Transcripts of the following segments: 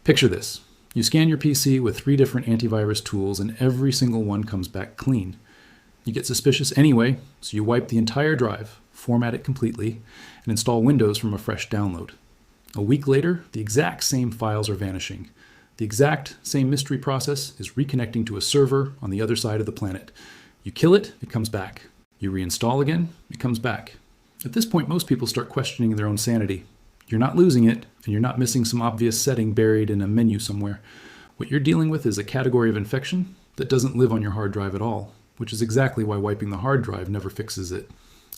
Picture this. You scan your PC with 3 different antivirus tools and every single one comes back clean. You get suspicious anyway, so you wipe the entire drive, format it completely, and install Windows from a fresh download. A week later, the exact same files are vanishing. The exact same mystery process is reconnecting to a server on the other side of the planet. You kill it, it comes back. You reinstall again, it comes back. At this point, most people start questioning their own sanity. You're not losing it, and you're not missing some obvious setting buried in a menu somewhere. What you're dealing with is a category of infection that doesn't live on your hard drive at all, which is exactly why wiping the hard drive never fixes it.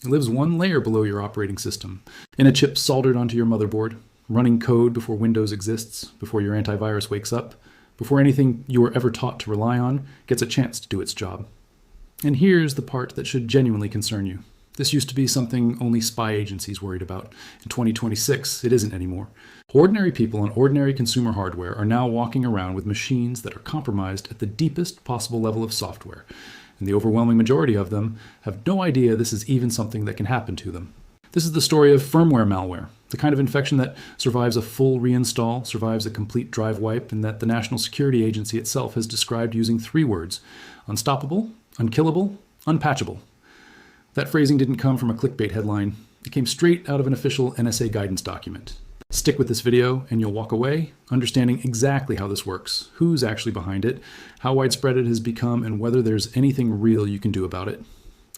It lives one layer below your operating system, in a chip soldered onto your motherboard, running code before Windows exists, before your antivirus wakes up, before anything you were ever taught to rely on gets a chance to do its job. And here's the part that should genuinely concern you. This used to be something only spy agencies worried about. In 2026, it isn't anymore. Ordinary people on ordinary consumer hardware are now walking around with machines that are compromised at the deepest possible level of software, and the overwhelming majority of them have no idea this is even something that can happen to them. This is the story of firmware malware, the kind of infection that survives a full reinstall, survives a complete drive wipe, and that the National Security Agency itself has described using 3 words: unstoppable, unkillable, unpatchable. That phrasing didn't come from a clickbait headline. It came straight out of an official NSA guidance document. Stick with this video and you'll walk away understanding exactly how this works, who's actually behind it, how widespread it has become, and whether there's anything real you can do about it.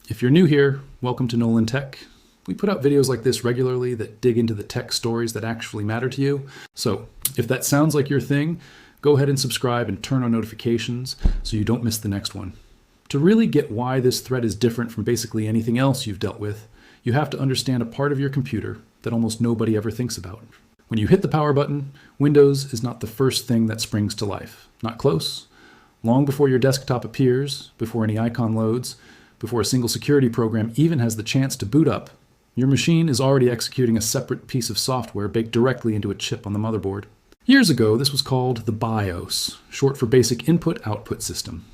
If you're new here, welcome to Nolan Tech. We put out videos like this regularly that dig into the tech stories that actually matter to you. So if that sounds like your thing, go ahead and subscribe and turn on notifications so you don't miss the next one. To really get why this threat is different from basically anything else you've dealt with, you have to understand a part of your computer that almost nobody ever thinks about. When you hit the power button, Windows is not the first thing that springs to life. Not close. Long before your desktop appears, before any icon loads, before a single security program even has the chance to boot up, your machine is already executing a separate piece of software baked directly into a chip on the motherboard. Years ago, this was called the BIOS, short for Basic Input-Output System.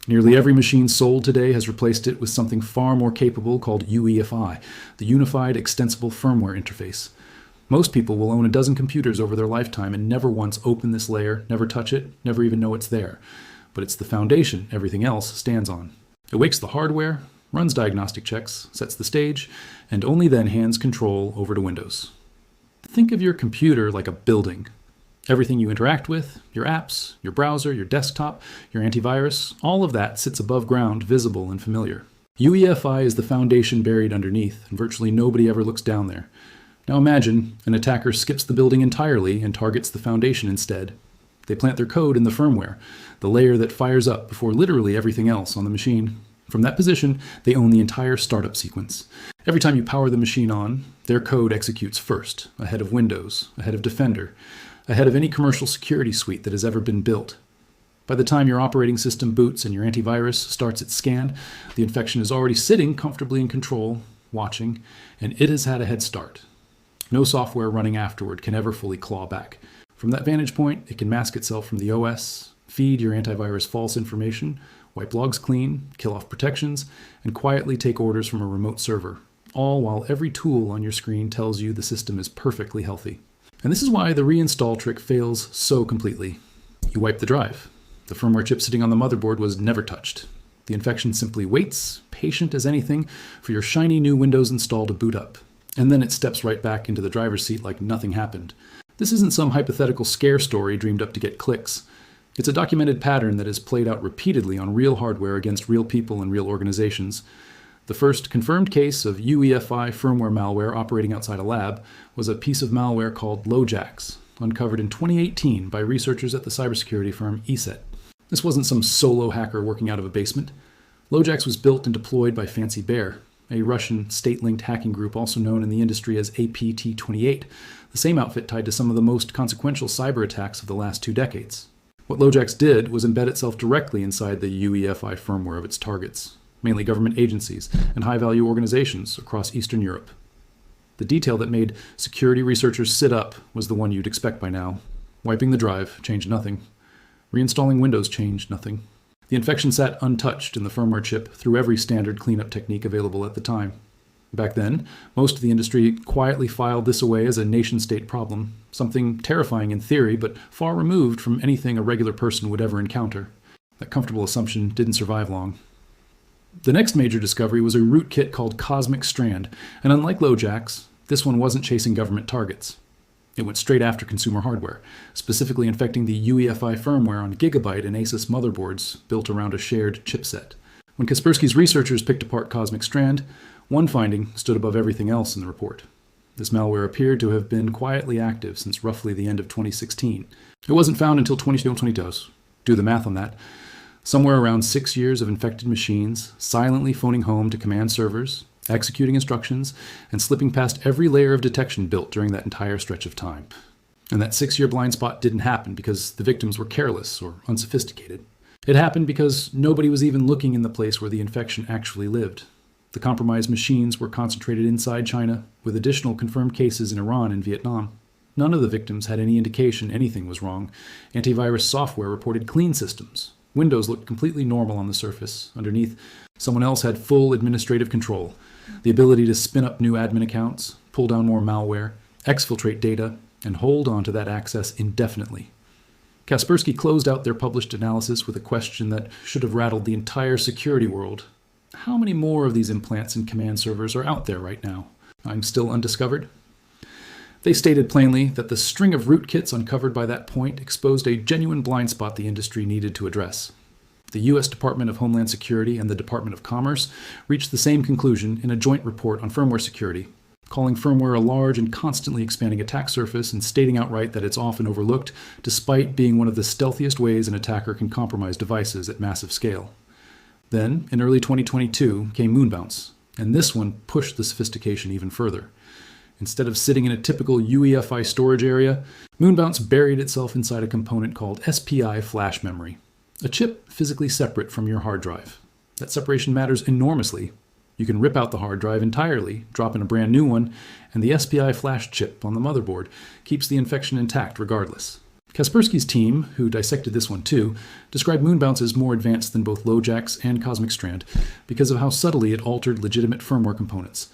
Nearly every machine sold today has replaced it with something far more capable called UEFI, the Unified Extensible Firmware Interface. Most people will own a dozen computers over their lifetime and never once open this layer, never touch it, never even know it's there. But it's the foundation everything else stands on. It wakes the hardware, runs diagnostic checks, sets the stage, and only then hands control over to Windows. Think of your computer like a building. Everything you interact with, your apps, your browser, your desktop, your antivirus, all of that sits above ground, visible and familiar. UEFI is the foundation buried underneath, and virtually nobody ever looks down there. Now imagine an attacker skips the building entirely and targets the foundation instead. They plant their code in the firmware, the layer that fires up before literally everything else on the machine. From that position, they own the entire startup sequence. Every time you power the machine on, their code executes first, ahead of Windows, ahead of Defender, ahead of any commercial security suite that has ever been built. By the time your operating system boots and your antivirus starts its scan, the infection is already sitting comfortably in control, watching, and it has had a head start. No software running afterward can ever fully claw back. From that vantage point, it can mask itself from the OS, feed your antivirus false information, wipe logs clean, kill off protections, and quietly take orders from a remote server, all while every tool on your screen tells you the system is perfectly healthy. And this is why the reinstall trick fails so completely. You wipe the drive. The firmware chip sitting on the motherboard was never touched. The infection simply waits, patient as anything, for your shiny new Windows install to boot up. And then it steps right back into the driver's seat like nothing happened. This isn't some hypothetical scare story dreamed up to get clicks. It's a documented pattern that is played out repeatedly on real hardware against real people and real organizations. The first confirmed case of UEFI firmware malware operating outside a lab was a piece of malware called LoJax, uncovered in 2018 by researchers at the cybersecurity firm ESET. This wasn't some solo hacker working out of a basement. LoJax was built and deployed by Fancy Bear, a Russian state-linked hacking group also known in the industry as APT28, the same outfit tied to some of the most consequential cyber attacks of the last 2 decades. What LoJax did was embed itself directly inside the UEFI firmware of its targets, mainly government agencies and high-value organizations across Eastern Europe. The detail that made security researchers sit up was the one you'd expect by now. Wiping the drive changed nothing. Reinstalling Windows changed nothing. The infection sat untouched in the firmware chip through every standard cleanup technique available at the time. Back then, most of the industry quietly filed this away as a nation-state problem, something terrifying in theory, but far removed from anything a regular person would ever encounter. That comfortable assumption didn't survive long. The next major discovery was a rootkit called CosmicStrand, and unlike LoJax, this one wasn't chasing government targets. It went straight after consumer hardware, specifically infecting the UEFI firmware on Gigabyte and Asus motherboards built around a shared chipset. When Kaspersky's researchers picked apart CosmicStrand, one finding stood above everything else in the report. This malware appeared to have been quietly active since roughly the end of 2016. It wasn't found until 2022. Do the math on that. Somewhere around 6 years of infected machines, silently phoning home to command servers, executing instructions, and slipping past every layer of detection built during that entire stretch of time. And that 6-year blind spot didn't happen because the victims were careless or unsophisticated. It happened because nobody was even looking in the place where the infection actually lived. The compromised machines were concentrated inside China, with additional confirmed cases in Iran and Vietnam. None of the victims had any indication anything was wrong. Antivirus software reported clean systems. Windows looked completely normal on the surface. Underneath, someone else had full administrative control, the ability to spin up new admin accounts, pull down more malware, exfiltrate data, and hold on to that access indefinitely. Kaspersky closed out their published analysis with a question that should have rattled the entire security world. How many more of these implants and command servers are out there right now? I'm still undiscovered? They stated plainly that the string of rootkits uncovered by that point exposed a genuine blind spot the industry needed to address. The U.S. Department of Homeland Security and the Department of Commerce reached the same conclusion in a joint report on firmware security, calling firmware a large and constantly expanding attack surface and stating outright that it's often overlooked, despite being one of the stealthiest ways an attacker can compromise devices at massive scale. Then, in early 2022, came MoonBounce, and this one pushed the sophistication even further. Instead of sitting in a typical UEFI storage area, MoonBounce buried itself inside a component called SPI flash memory, a chip physically separate from your hard drive. That separation matters enormously. You can rip out the hard drive entirely, drop in a brand new one, and the SPI flash chip on the motherboard keeps the infection intact regardless. Kaspersky's team, who dissected this one too, described MoonBounce as more advanced than both LoJax and CosmicStrand because of how subtly it altered legitimate firmware components.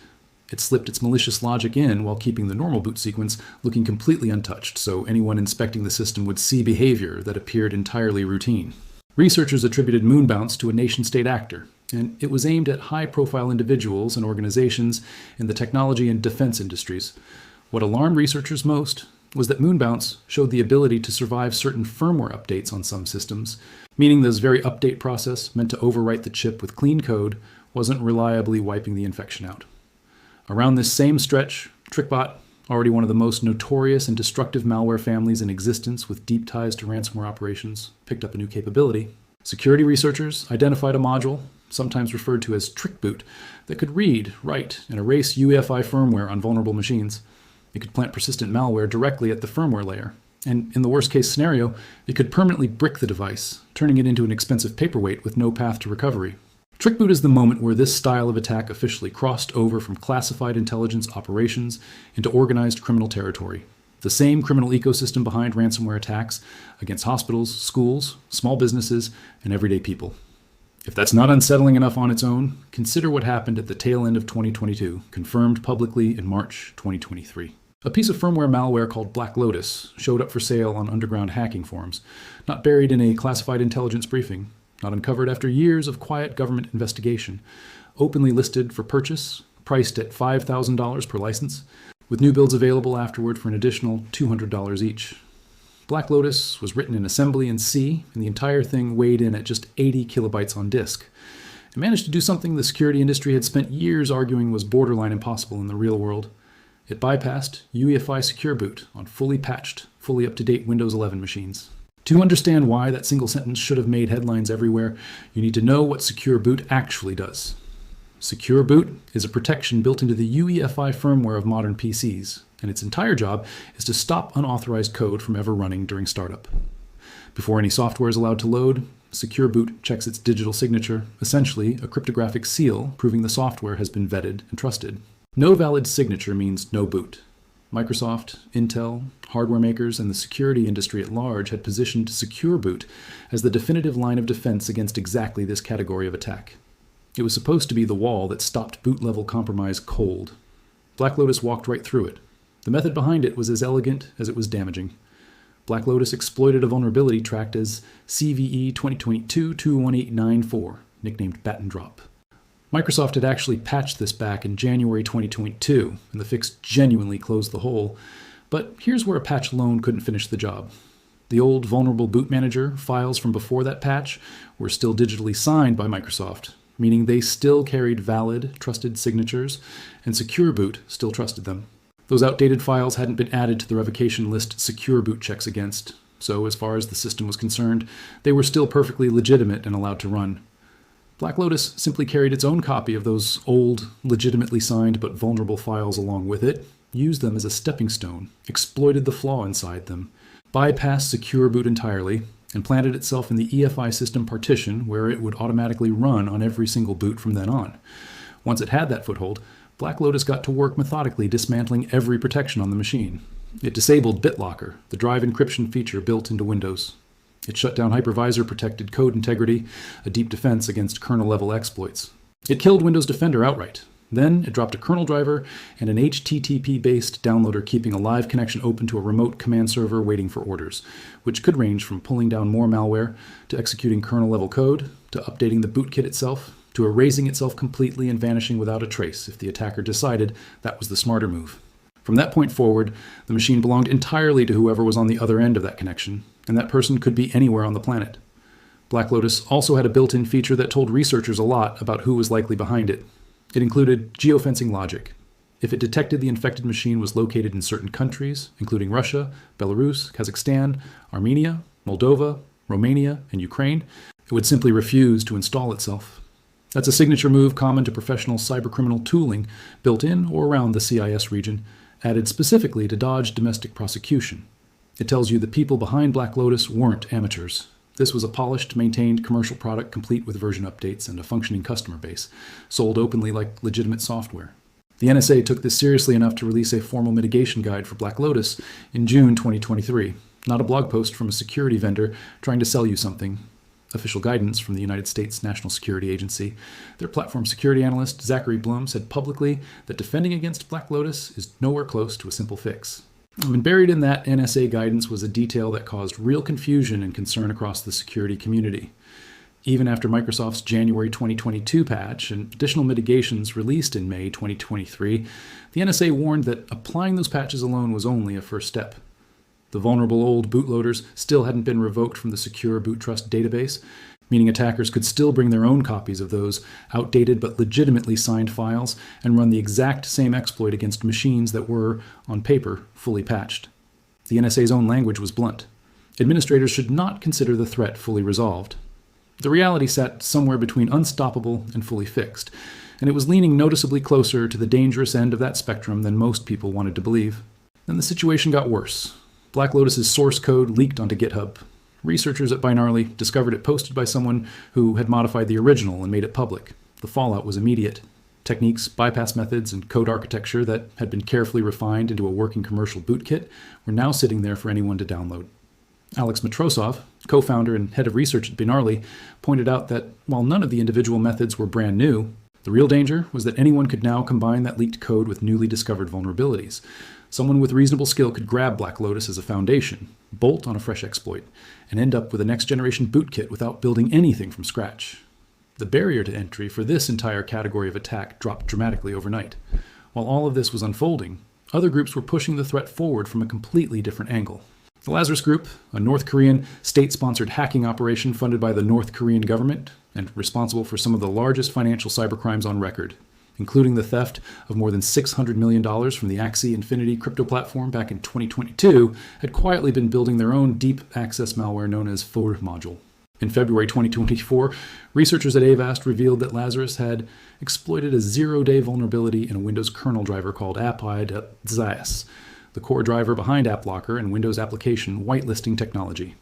It slipped its malicious logic in while keeping the normal boot sequence looking completely untouched, so anyone inspecting the system would see behavior that appeared entirely routine. Researchers attributed MoonBounce to a nation-state actor, and it was aimed at high-profile individuals and organizations in the technology and defense industries. What alarmed researchers most was that MoonBounce showed the ability to survive certain firmware updates on some systems, meaning this very update process meant to overwrite the chip with clean code wasn't reliably wiping the infection out. Around this same stretch, TrickBot, already one of the most notorious and destructive malware families in existence with deep ties to ransomware operations, picked up a new capability. Security researchers identified a module, sometimes referred to as TrickBoot, that could read, write, and erase UEFI firmware on vulnerable machines. It could plant persistent malware directly at the firmware layer. And in the worst-case scenario, it could permanently brick the device, turning it into an expensive paperweight with no path to recovery. TrickBoot is the moment where this style of attack officially crossed over from classified intelligence operations into organized criminal territory. The same criminal ecosystem behind ransomware attacks against hospitals, schools, small businesses, and everyday people. If that's not unsettling enough on its own, consider what happened at the tail end of 2022, confirmed publicly in March 2023. A piece of firmware malware called BlackLotus showed up for sale on underground hacking forums, not buried in a classified intelligence briefing, not uncovered after years of quiet government investigation, openly listed for purchase, priced at $5,000 per license, with new builds available afterward for an additional $200 each. BlackLotus was written in assembly in C, and the entire thing weighed in at just 80 kilobytes on disk. It managed to do something the security industry had spent years arguing was borderline impossible in the real world. It bypassed UEFI Secure Boot on fully patched, fully up-to-date Windows 11 machines. To understand why that single sentence should have made headlines everywhere, you need to know what Secure Boot actually does. Secure Boot is a protection built into the UEFI firmware of modern PCs, and its entire job is to stop unauthorized code from ever running during startup. Before any software is allowed to load, Secure Boot checks its digital signature, essentially a cryptographic seal proving the software has been vetted and trusted. No valid signature means no boot. Microsoft, Intel, hardware makers, and the security industry at large had positioned Secure Boot as the definitive line of defense against exactly this category of attack. It was supposed to be the wall that stopped boot-level compromise cold. BlackLotus walked right through it. The method behind it was as elegant as it was damaging. BlackLotus exploited a vulnerability tracked as CVE 2022-21894, nicknamed Bat and Drop. Microsoft had actually patched this back in January 2022, and the fix genuinely closed the hole. But here's where a patch alone couldn't finish the job. The old vulnerable boot manager files from before that patch were still digitally signed by Microsoft, meaning they still carried valid, trusted signatures, and Secure Boot still trusted them. Those outdated files hadn't been added to the revocation list Secure Boot checks against, so as far as the system was concerned, they were still perfectly legitimate and allowed to run. BlackLotus simply carried its own copy of those old, legitimately signed but vulnerable files along with it, used them as a stepping stone, exploited the flaw inside them, bypassed Secure Boot entirely, and planted itself in the EFI system partition where it would automatically run on every single boot from then on. Once it had that foothold, BlackLotus got to work methodically dismantling every protection on the machine. It disabled BitLocker, the drive encryption feature built into Windows. It shut down hypervisor-protected code integrity, a deep defense against kernel-level exploits. It killed Windows Defender outright. Then it dropped a kernel driver and an HTTP-based downloader, keeping a live connection open to a remote command server waiting for orders, which could range from pulling down more malware, to executing kernel-level code, to updating the bootkit itself, to erasing itself completely and vanishing without a trace if the attacker decided that was the smarter move. From that point forward, the machine belonged entirely to whoever was on the other end of that connection, and that person could be anywhere on the planet. BlackLotus also had a built-in feature that told researchers a lot about who was likely behind it. It included geofencing logic. If it detected the infected machine was located in certain countries, including Russia, Belarus, Kazakhstan, Armenia, Moldova, Romania, and Ukraine, it would simply refuse to install itself. That's a signature move common to professional cybercriminal tooling built in or around the CIS region, added specifically to dodge domestic prosecution. It tells you the people behind BlackLotus weren't amateurs. This was a polished, maintained commercial product complete with version updates and a functioning customer base, sold openly like legitimate software. The NSA took this seriously enough to release a formal mitigation guide for BlackLotus in June 2023, not a blog post from a security vendor trying to sell you something. Official guidance from the United States National Security Agency. Their platform security analyst, Zachary Blum, said publicly that defending against BlackLotus is nowhere close to a simple fix. And buried in that NSA guidance was a detail that caused real confusion and concern across the security community. Even after Microsoft's January 2022 patch and additional mitigations released in May 2023, the NSA warned that applying those patches alone was only a first step. The vulnerable old bootloaders still hadn't been revoked from the Secure Boot Trust database, meaning attackers could still bring their own copies of those outdated but legitimately signed files and run the exact same exploit against machines that were, on paper, fully patched. The NSA's own language was blunt. Administrators should not consider the threat fully resolved. The reality sat somewhere between unstoppable and fully fixed, and it was leaning noticeably closer to the dangerous end of that spectrum than most people wanted to believe. Then the situation got worse. BlackLotus's source code leaked onto GitHub. Researchers at Binarly discovered it posted by someone who had modified the original and made it public. The fallout was immediate. Techniques, bypass methods, and code architecture that had been carefully refined into a working commercial bootkit were now sitting there for anyone to download. Alex Matrosov, co-founder and head of research at Binarly, pointed out that while none of the individual methods were brand new, the real danger was that anyone could now combine that leaked code with newly discovered vulnerabilities. Someone with reasonable skill could grab BlackLotus as a foundation, bolt on a fresh exploit, and end up with a next-generation bootkit without building anything from scratch. The barrier to entry for this entire category of attack dropped dramatically overnight. While all of this was unfolding, other groups were pushing the threat forward from a completely different angle. The Lazarus Group, a North Korean state-sponsored hacking operation funded by the North Korean government and responsible for some of the largest financial cybercrimes on record, including the theft of more than $600 million from the Axie Infinity crypto platform back in 2022, had quietly been building their own deep access malware known as FOR module. In February 2024, researchers at Avast revealed that Lazarus had exploited a zero-day vulnerability in a Windows kernel driver called AppI.ZIS, the core driver behind AppLocker and Windows application whitelisting technology.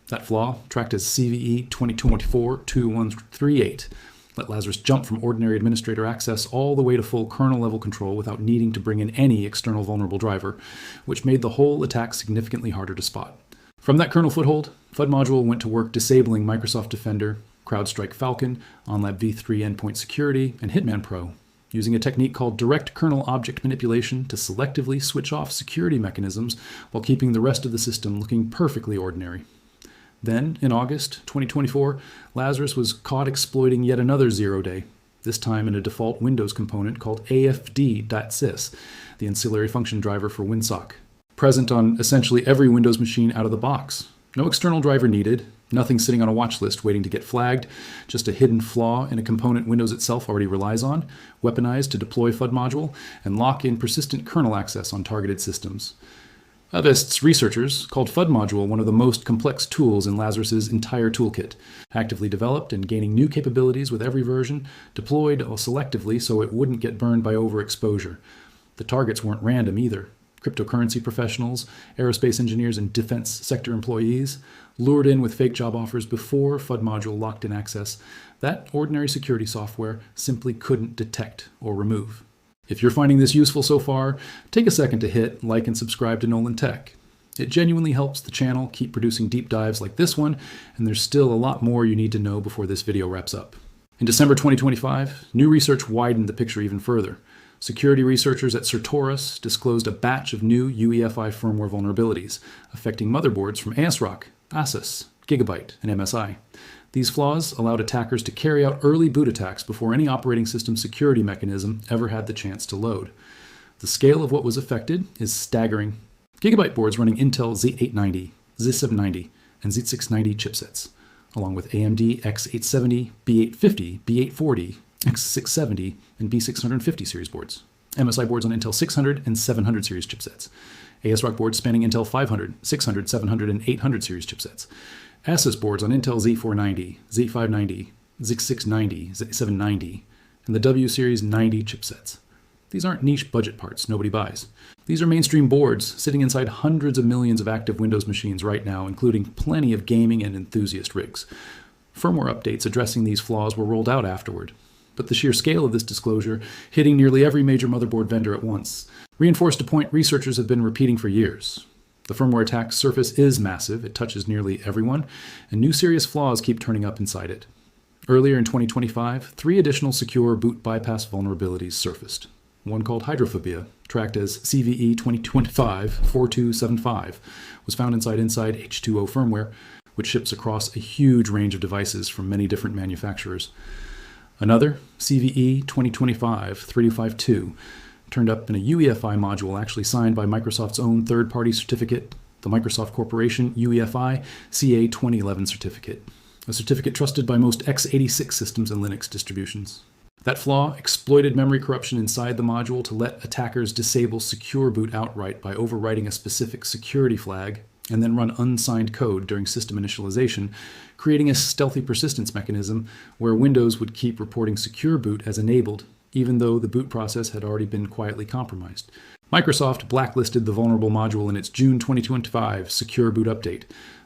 That flaw, tracked as CVE 2024-2138, let Lazarus jump from ordinary administrator access all the way to full kernel-level control without needing to bring in any external vulnerable driver, which made the whole attack significantly harder to spot. From that kernel foothold, FUD module went to work disabling Microsoft Defender, CrowdStrike Falcon, OnLab v3 endpoint security, and Hitman Pro, using a technique called direct kernel object manipulation to selectively switch off security mechanisms while keeping the rest of the system looking perfectly ordinary. Then, in August 2024, Lazarus was caught exploiting yet another zero-day, this time in a default Windows component called afd.sys, the ancillary function driver for WinSock, present on essentially every Windows machine out of the box. No external driver needed, nothing sitting on a watch list waiting to get flagged, just a hidden flaw in a component Windows itself already relies on, weaponized to deploy FUD module, and lock in persistent kernel access on targeted systems. Avest's researchers called FUD module one of the most complex tools in Lazarus's entire toolkit, actively developed and gaining new capabilities with every version, deployed selectively so it wouldn't get burned by overexposure. The targets weren't random either. Cryptocurrency professionals, aerospace engineers, and defense sector employees, lured in with fake job offers before FUD module locked in access, that ordinary security software simply couldn't detect or remove. If you're finding this useful so far, take a second to hit like and subscribe to Nolan Tech. It genuinely helps the channel keep producing deep dives like this one, and there's still a lot more you need to know before this video wraps up. In December 2025, new research widened the picture even further. Security researchers at Certorus disclosed a batch of new UEFI firmware vulnerabilities, affecting motherboards from ASRock, Asus, Gigabyte, and MSI. These flaws allowed attackers to carry out early boot attacks before any operating system security mechanism ever had the chance to load. The scale of what was affected is staggering. Gigabyte boards running Intel Z890, Z790, and Z690 chipsets, along with AMD X870, B850, B840, X670, and B650 series boards. MSI boards on Intel 600 and 700 series chipsets. ASRock boards spanning Intel 500, 600, 700, and 800 series chipsets. Asus boards on Intel Z490, Z590, Z690, Z790, and the W Series 90 chipsets. These aren't niche budget parts nobody buys. These are mainstream boards sitting inside hundreds of millions of active Windows machines right now, including plenty of gaming and enthusiast rigs. Firmware updates addressing these flaws were rolled out afterward, but the sheer scale of this disclosure, hitting nearly every major motherboard vendor at once, reinforced a point researchers have been repeating for years. The firmware attack surface is massive, it touches nearly everyone, and new serious flaws keep turning up inside it. Earlier in 2025, 3 additional secure boot bypass vulnerabilities surfaced. One called Hydrophobia, tracked as CVE 2025-4275, was found inside H2O firmware, which ships across a huge range of devices from many different manufacturers. Another, CVE 2025-3252, turned up in a UEFI module actually signed by Microsoft's own third-party certificate, the Microsoft Corporation UEFI CA 2011 certificate, a certificate trusted by most x86 systems and Linux distributions. That flaw exploited memory corruption inside the module to let attackers disable secure boot outright by overwriting a specific security flag and then run unsigned code during system initialization, creating a stealthy persistence mechanism where Windows would keep reporting secure boot as enabled, even though the boot process had already been quietly compromised. Microsoft blacklisted the vulnerable module in its June 2025 Secure Boot update,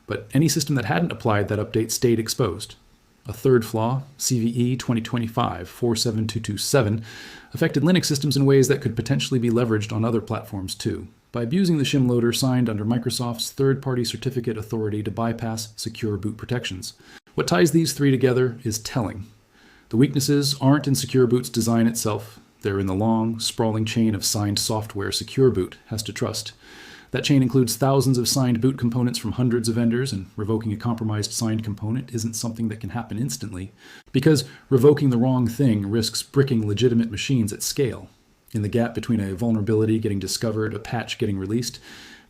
but any system that hadn't applied that update stayed exposed. A third flaw, CVE 2025-47227, affected Linux systems in ways that could potentially be leveraged on other platforms too, by abusing the shim loader signed under Microsoft's third-party certificate authority to bypass secure boot protections. What ties these 3 together is telling. The weaknesses aren't in Secure Boot's design itself. They're in the long, sprawling chain of signed software Secure Boot has to trust. That chain includes thousands of signed boot components from hundreds of vendors, and revoking a compromised signed component isn't something that can happen instantly, because revoking the wrong thing risks bricking legitimate machines at scale. In the gap between a vulnerability getting discovered, a patch getting released,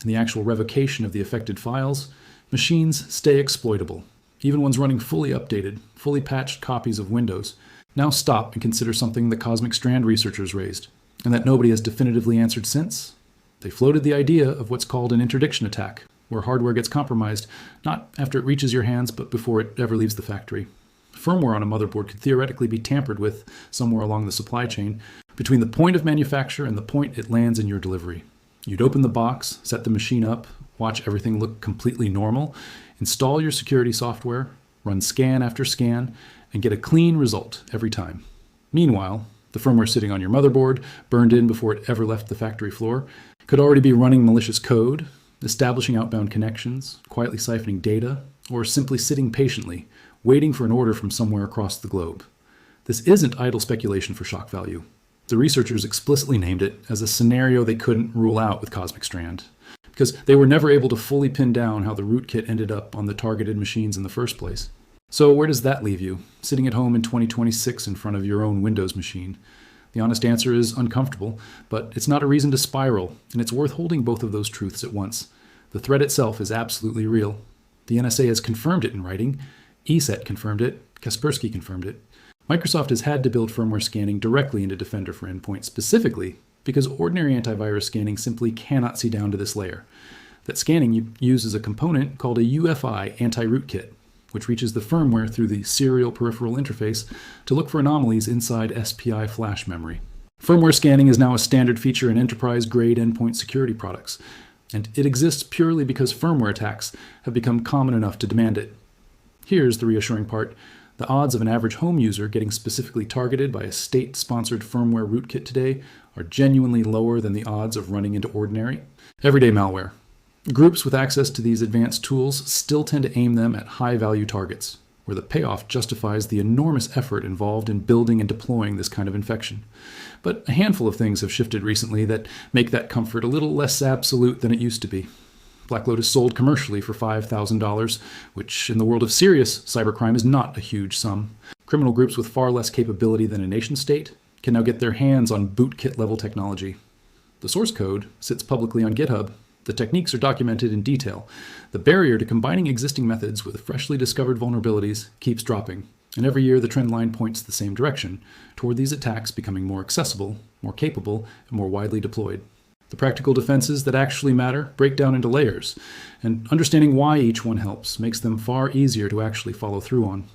and the actual revocation of the affected files, machines stay exploitable. Even ones running fully updated, fully patched copies of Windows now stop and consider something the CosmicStrand researchers raised, and that nobody has definitively answered since. They floated the idea of what's called an interdiction attack, where hardware gets compromised, not after it reaches your hands, but before it ever leaves the factory. Firmware on a motherboard could theoretically be tampered with somewhere along the supply chain, between the point of manufacture and the point it lands in your delivery. You'd open the box, set the machine up, watch everything look completely normal, install your security software, run scan after scan, and get a clean result every time. Meanwhile, the firmware sitting on your motherboard, burned in before it ever left the factory floor, could already be running malicious code, establishing outbound connections, quietly siphoning data, or simply sitting patiently, waiting for an order from somewhere across the globe. This isn't idle speculation for shock value. The researchers explicitly named it as a scenario they couldn't rule out with CosmicStrand, because they were never able to fully pin down how the rootkit ended up on the targeted machines in the first place. So where does that leave you, sitting at home in 2026 in front of your own Windows machine? The honest answer is uncomfortable, but it's not a reason to spiral, and it's worth holding both of those truths at once. The threat itself is absolutely real. The NSA has confirmed it in writing, ESET confirmed it, Kaspersky confirmed it. Microsoft has had to build firmware scanning directly into Defender for Endpoint specifically because ordinary antivirus scanning simply cannot see down to this layer. That scanning uses a component called a UEFI anti-rootkit, which reaches the firmware through the serial peripheral interface to look for anomalies inside SPI flash memory. Firmware scanning is now a standard feature in enterprise-grade endpoint security products, and it exists purely because firmware attacks have become common enough to demand it. Here's the reassuring part. The odds of an average home user getting specifically targeted by a state-sponsored firmware rootkit today are genuinely lower than the odds of running into ordinary, everyday malware. Groups with access to these advanced tools still tend to aim them at high-value targets, where the payoff justifies the enormous effort involved in building and deploying this kind of infection. But a handful of things have shifted recently that make that comfort a little less absolute than it used to be. BlackLotus sold commercially for $5,000, which in the world of serious cybercrime is not a huge sum. Criminal groups with far less capability than a nation-state can now get their hands on bootkit-level technology. The source code sits publicly on GitHub. The techniques are documented in detail. The barrier to combining existing methods with freshly discovered vulnerabilities keeps dropping, and every year the trend line points the same direction, toward these attacks becoming more accessible, more capable, and more widely deployed. The practical defenses that actually matter break down into layers, and understanding why each one helps makes them far easier to actually follow through on.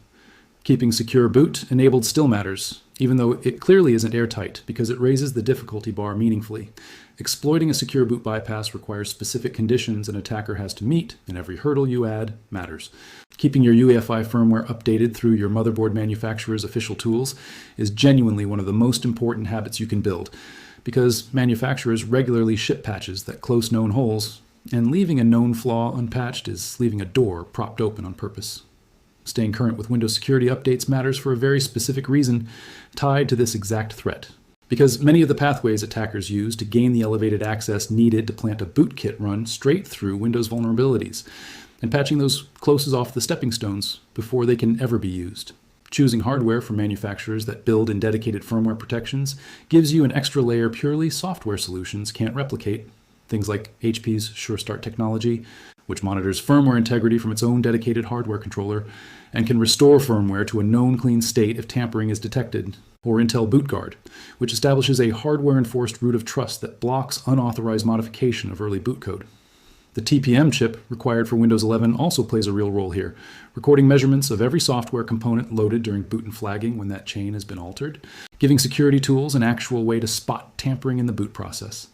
Keeping secure boot enabled still matters, even though it clearly isn't airtight because it raises the difficulty bar meaningfully. Exploiting a secure boot bypass requires specific conditions an attacker has to meet, and every hurdle you add matters. Keeping your UEFI firmware updated through your motherboard manufacturer's official tools is genuinely one of the most important habits you can build, because manufacturers regularly ship patches that close known holes, and leaving a known flaw unpatched is leaving a door propped open on purpose. Staying current with Windows security updates matters for a very specific reason tied to this exact threat. Because many of the pathways attackers use to gain the elevated access needed to plant a bootkit run straight through Windows vulnerabilities, and patching those closes off the stepping stones before they can ever be used. Choosing hardware from manufacturers that build in dedicated firmware protections gives you an extra layer purely software solutions can't replicate. Things like HP's Sure Start technology, which monitors firmware integrity from its own dedicated hardware controller and can restore firmware to a known clean state if tampering is detected, or Intel BootGuard, which establishes a hardware-enforced root of trust that blocks unauthorized modification of early boot code. The TPM chip required for Windows 11 also plays a real role here, recording measurements of every software component loaded during boot and flagging when that chain has been altered, giving security tools an actual way to spot tampering in the boot process.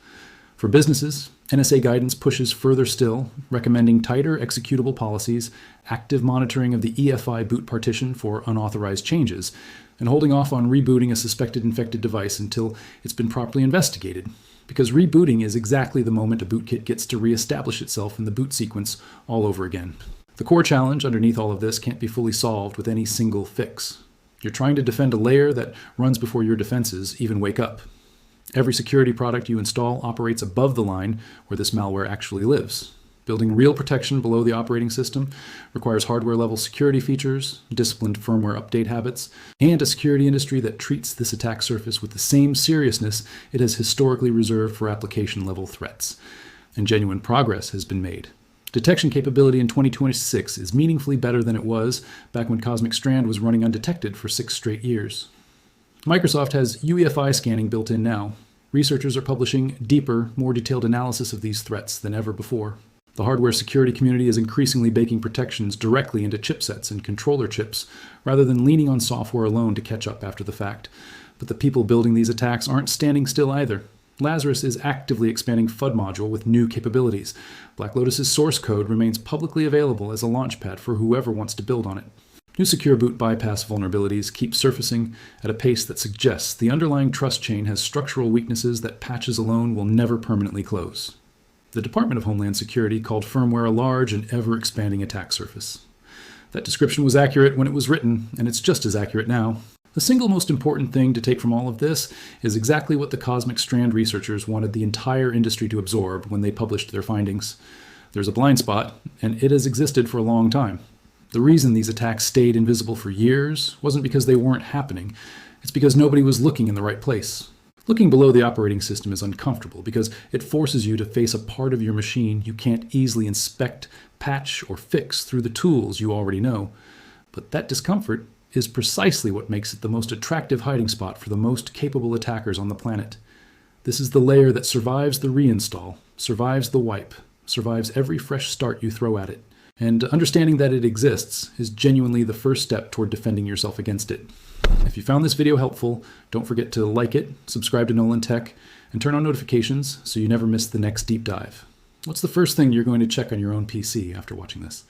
For businesses, NSA guidance pushes further still, recommending tighter executable policies, active monitoring of the EFI boot partition for unauthorized changes, and holding off on rebooting a suspected infected device until it's been properly investigated, because rebooting is exactly the moment a bootkit gets to reestablish itself in the boot sequence all over again. The core challenge underneath all of this can't be fully solved with any single fix. You're trying to defend a layer that runs before your defenses even wake up. Every security product you install operates above the line where this malware actually lives. Building real protection below the operating system requires hardware-level security features, disciplined firmware update habits, and a security industry that treats this attack surface with the same seriousness it has historically reserved for application-level threats. And genuine progress has been made. Detection capability in 2026 is meaningfully better than it was back when CosmicStrand was running undetected for 6 straight years. Microsoft has UEFI scanning built in now. Researchers are publishing deeper, more detailed analysis of these threats than ever before. The hardware security community is increasingly baking protections directly into chipsets and controller chips, rather than leaning on software alone to catch up after the fact. But the people building these attacks aren't standing still either. Lazarus is actively expanding FUD module with new capabilities. BlackLotus's source code remains publicly available as a launchpad for whoever wants to build on it. New secure boot bypass vulnerabilities keep surfacing at a pace that suggests the underlying trust chain has structural weaknesses that patches alone will never permanently close. The Department of Homeland Security called firmware a large and ever-expanding attack surface. That description was accurate when it was written, and it's just as accurate now. The single most important thing to take from all of this is exactly what the CosmicStrand researchers wanted the entire industry to absorb when they published their findings. There's a blind spot, and it has existed for a long time. The reason these attacks stayed invisible for years wasn't because they weren't happening. It's because nobody was looking in the right place. Looking below the operating system is uncomfortable because it forces you to face a part of your machine you can't easily inspect, patch, or fix through the tools you already know. But that discomfort is precisely what makes it the most attractive hiding spot for the most capable attackers on the planet. This is the layer that survives the reinstall, survives the wipe, survives every fresh start you throw at it. And understanding that it exists is genuinely the first step toward defending yourself against it. If you found this video helpful, don't forget to like it, subscribe to Nolan Tech, and turn on notifications so you never miss the next deep dive. What's the first thing you're going to check on your own PC after watching this?